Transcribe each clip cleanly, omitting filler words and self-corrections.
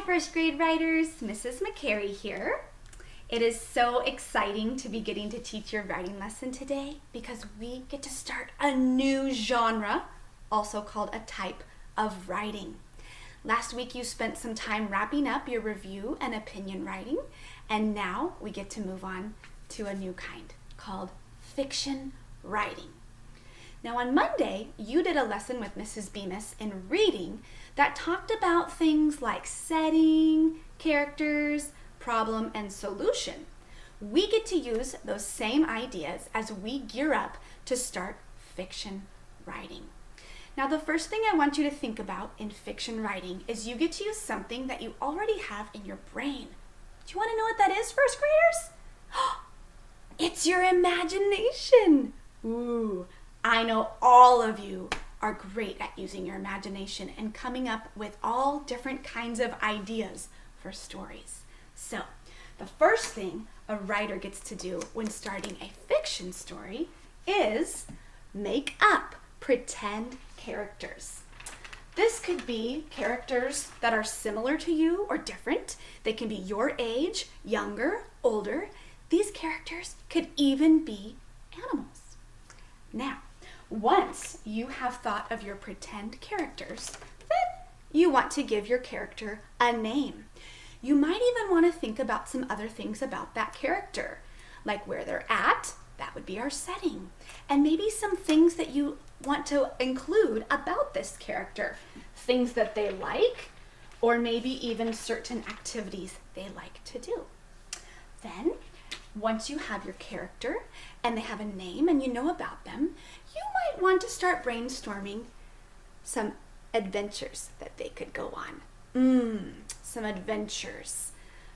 first grade writers, Mrs. McCary here. It is so exciting to be getting to teach your writing lesson today because we get to start a new genre, also called a type of writing. Last week you spent some time wrapping up your review and opinion writing, and now we get to move on to a new kind called fiction writing. Now on Monday, you did a lesson with Mrs. Bemis in reading that talked about things like setting, characters, problem, and solution. We get to use those same ideas as we gear up to start fiction writing. Now the first thing I want you to think about in fiction writing is you get to use something that you already have in your brain. Do you want to know what that is, first graders? It's your imagination. Ooh. I know all of you are great at using your imagination and coming up with all different kinds of ideas for stories. So, the first thing a writer gets to do when starting a fiction story is make up pretend characters. This could be characters that are similar to you or different. They can be your age, younger, older. These characters could even be animals. Now, once you have thought of your pretend characters, then you want to give your character a name. You might even want to think about some other things about that character, like where they're at, that would be our setting, and maybe some things that you want to include about this character, things that they like, or maybe even certain activities they like to do. Then, once you have your character and they have a name and you know about them, you might want to start brainstorming some adventures that they could go on. Some adventures,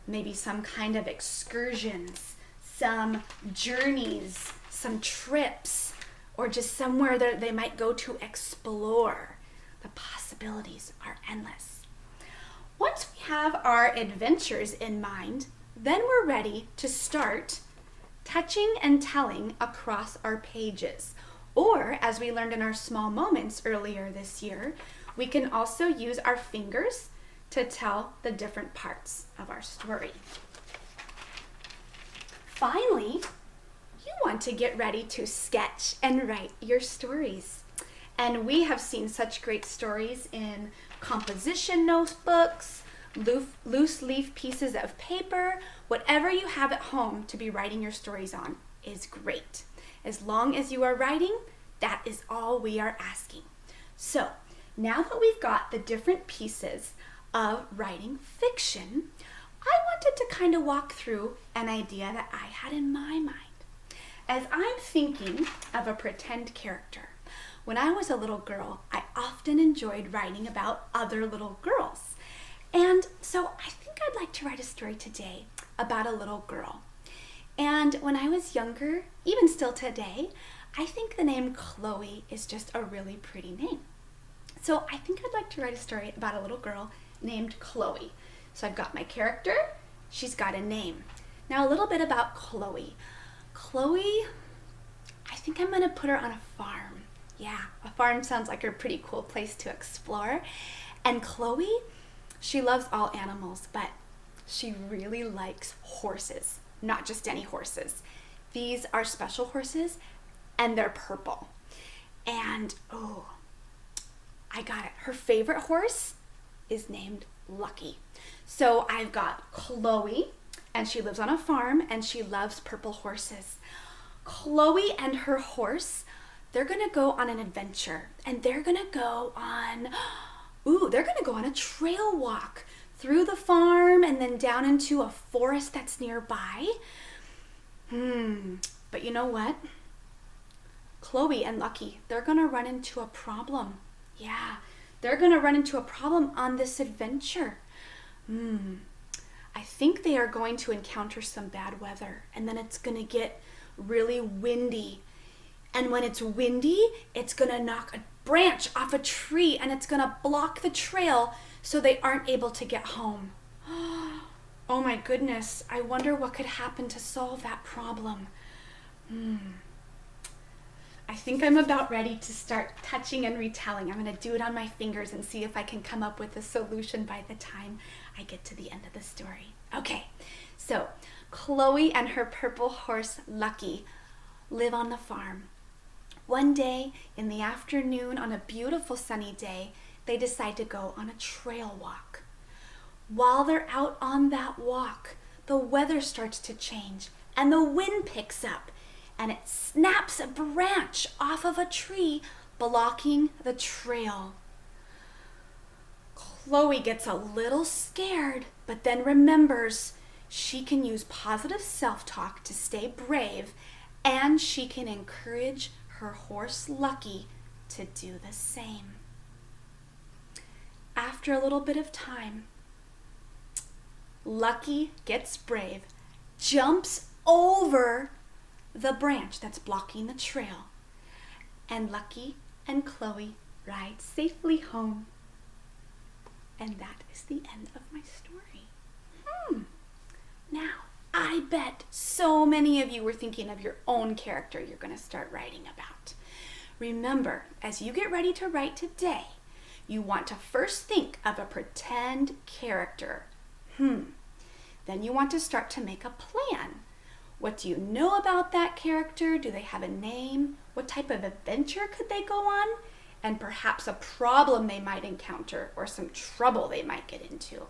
maybe some kind of excursions, some journeys, some trips, or just somewhere that they might go to explore. The possibilities are endless. Once we have our adventures in mind, then we're ready to start touching and telling across our pages. Or, as we learned in our small moments earlier this year, we can also use our fingers to tell the different parts of our story. Finally, you want to get ready to sketch and write your stories. And we have seen such great stories in composition notebooks, loose leaf pieces of paper. Whatever you have at home to be writing your stories on is great. As long as you are writing, that is all we are asking. So, now that we've got the different pieces of writing fiction, I wanted to kind of walk through an idea that I had in my mind. As I'm thinking of a pretend character, when I was a little girl, I often enjoyed writing about other little girls. And so I think I'd like to write a story today about a little girl. And when I was younger, even still today, I think the name Chloe is just a really pretty name. So I think I'd like to write a story about a little girl named Chloe. So I've got my character, she's got a name. Now a little bit about Chloe. Chloe, I think I'm gonna put her on a farm. Yeah, a farm sounds like a pretty cool place to explore. And Chloe, she loves all animals, but she really likes horses. Not just any horses. These are special horses, and they're purple. And, I got it. Her favorite horse is named Lucky. So I've got Chloe, and she lives on a farm, and she loves purple horses. Chloe and her horse, they're gonna go on an adventure, and they're gonna go on a trail walk through the farm and then down into a forest that's nearby. But you know what? Chloe and Lucky, they're gonna run into a problem. Yeah, they're gonna run into a problem on this adventure. I think they are going to encounter some bad weather, and then it's gonna get really windy. And when it's windy, it's gonna knock a branch off a tree and it's gonna block the trail so they aren't able to get home. Oh my goodness, I wonder what could happen to solve that problem. I think I'm about ready to start touching and retelling. I'm going to do it on my fingers and see if I can come up with a solution by the time I get to the end of the story. Okay, so Chloe and her purple horse, Lucky, live on the farm. One day in the afternoon, on a beautiful sunny day, they decide to go on a trail walk. While they're out on that walk, the weather starts to change and the wind picks up and it snaps a branch off of a tree, blocking the trail. Chloe gets a little scared, but then remembers she can use positive self-talk to stay brave, and she can encourage her horse Lucky to do the same. After a little bit of time, Lucky gets brave, jumps over the branch that's blocking the trail, and Lucky and Chloe ride safely home. And that is the end of my story. Now, I bet so many of you were thinking of your own character you're going to start writing about. Remember, as you get ready to write today, you want to first think of a pretend character. Then you want to start to make a plan. What do you know about that character? Do they have a name? What type of adventure could they go on? And perhaps a problem they might encounter or some trouble they might get into.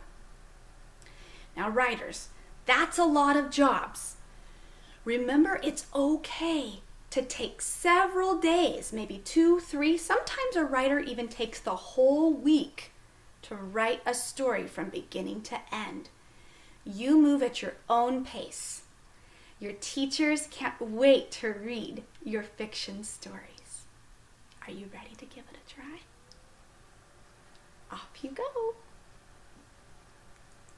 Now, writers, that's a lot of jobs. Remember, it's okay to take several days, maybe 2, 3, sometimes a writer even takes the whole week to write a story from beginning to end. You move at your own pace. Your teachers can't wait to read your fiction stories. Are you ready to give it a try? Off you go.